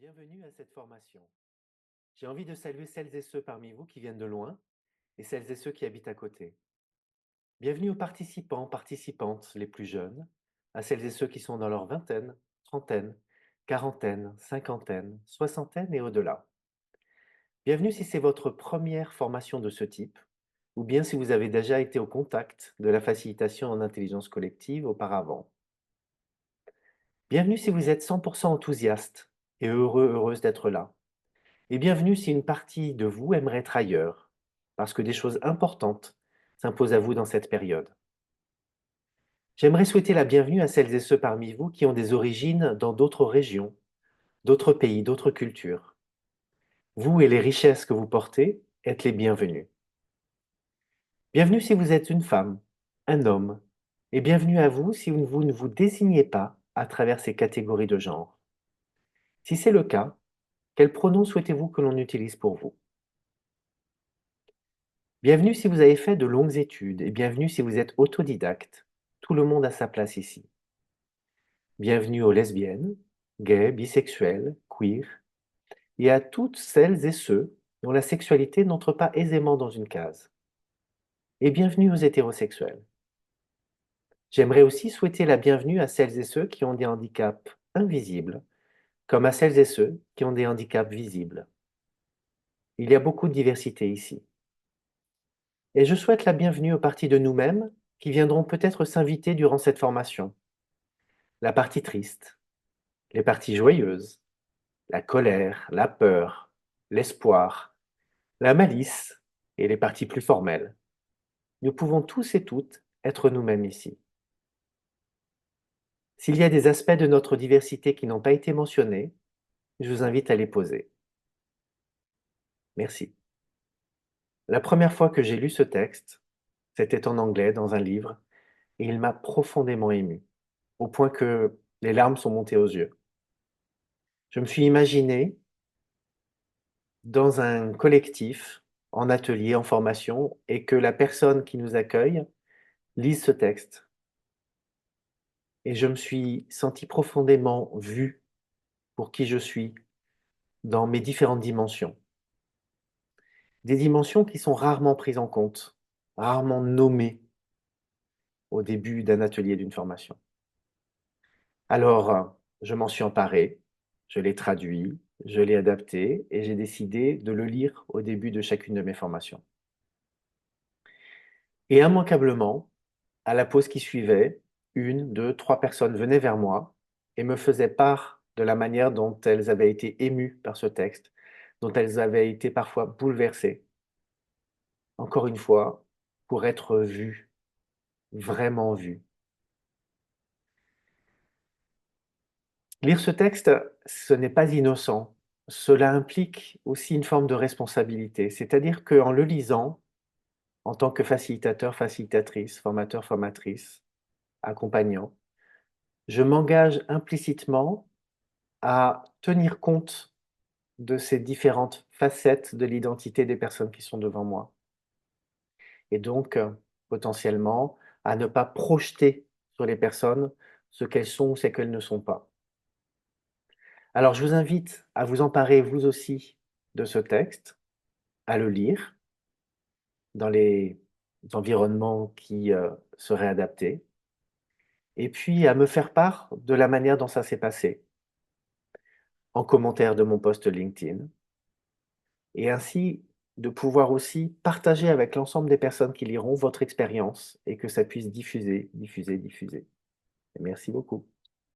Bienvenue à cette formation. J'ai envie de saluer celles et ceux parmi vous qui viennent de loin et celles et ceux qui habitent à côté. Bienvenue aux participants, participantes les plus jeunes, à celles et ceux qui sont dans leur vingtaine, trentaine, quarantaine, cinquantaine, soixantaine et au-delà. Bienvenue si c'est votre première formation de ce type, ou bien si vous avez déjà été au contact de la facilitation en intelligence collective auparavant. Bienvenue si vous êtes 100% enthousiaste et heureuse d'être là. Et bienvenue si une partie de vous aimerait être ailleurs, parce que des choses importantes s'imposent à vous dans cette période. J'aimerais souhaiter la bienvenue à celles et ceux parmi vous qui ont des origines dans d'autres régions, d'autres pays, d'autres cultures. Vous et les richesses que vous portez êtes les bienvenus. Bienvenue si vous êtes une femme, un homme, et bienvenue à vous si vous ne vous désignez pas à travers ces catégories de genre. Si c'est le cas, quel pronom souhaitez-vous que l'on utilise pour vous? Bienvenue si vous avez fait de longues études et bienvenue si vous êtes autodidacte. Tout le monde a sa place ici. Bienvenue aux lesbiennes, gays, bisexuels, queer et à toutes celles et ceux dont la sexualité n'entre pas aisément dans une case. Et bienvenue aux hétérosexuels. J'aimerais aussi souhaiter la bienvenue à celles et ceux qui ont des handicaps invisibles, comme à celles et ceux qui ont des handicaps visibles. Il y a beaucoup de diversité ici. Et je souhaite la bienvenue aux parties de nous-mêmes qui viendront peut-être s'inviter durant cette formation. La partie triste, les parties joyeuses, la colère, la peur, l'espoir, la malice et les parties plus formelles. Nous pouvons tous et toutes être nous-mêmes ici. S'il y a des aspects de notre diversité qui n'ont pas été mentionnés, je vous invite à les poser. Merci. La première fois que j'ai lu ce texte, c'était en anglais dans un livre, et il m'a profondément ému, au point que les larmes sont montées aux yeux. Je me suis imaginé dans un collectif, en atelier, en formation, et que la personne qui nous accueille lise ce texte. Et je me suis senti profondément vu pour qui je suis dans mes différentes dimensions. Des dimensions qui sont rarement prises en compte, rarement nommées au début d'un atelier, d'une formation. Alors, je m'en suis emparé, je l'ai traduit, je l'ai adapté et j'ai décidé de le lire au début de chacune de mes formations. Et immanquablement, à la pause qui suivait, 1, 2, 3 personnes venaient vers moi et me faisaient part de la manière dont elles avaient été émues par ce texte, dont elles avaient été parfois bouleversées. Encore une fois, pour être vues, vraiment vues. Lire ce texte, ce n'est pas innocent. Cela implique aussi une forme de responsabilité. C'est-à-dire qu'en le lisant, en tant que facilitateur, facilitatrice, formateur, formatrice, accompagnant, je m'engage implicitement à tenir compte de ces différentes facettes de l'identité des personnes qui sont devant moi. Et donc, potentiellement, à ne pas projeter sur les personnes ce qu'elles sont ou ce qu'elles ne sont pas. Alors, je vous invite à vous emparer vous aussi de ce texte, à le lire dans les environnements qui seraient adaptés, et puis à me faire part de la manière dont ça s'est passé, en commentaire de mon post LinkedIn, et ainsi de pouvoir aussi partager avec l'ensemble des personnes qui liront votre expérience et que ça puisse diffuser, diffuser, diffuser. Et merci beaucoup.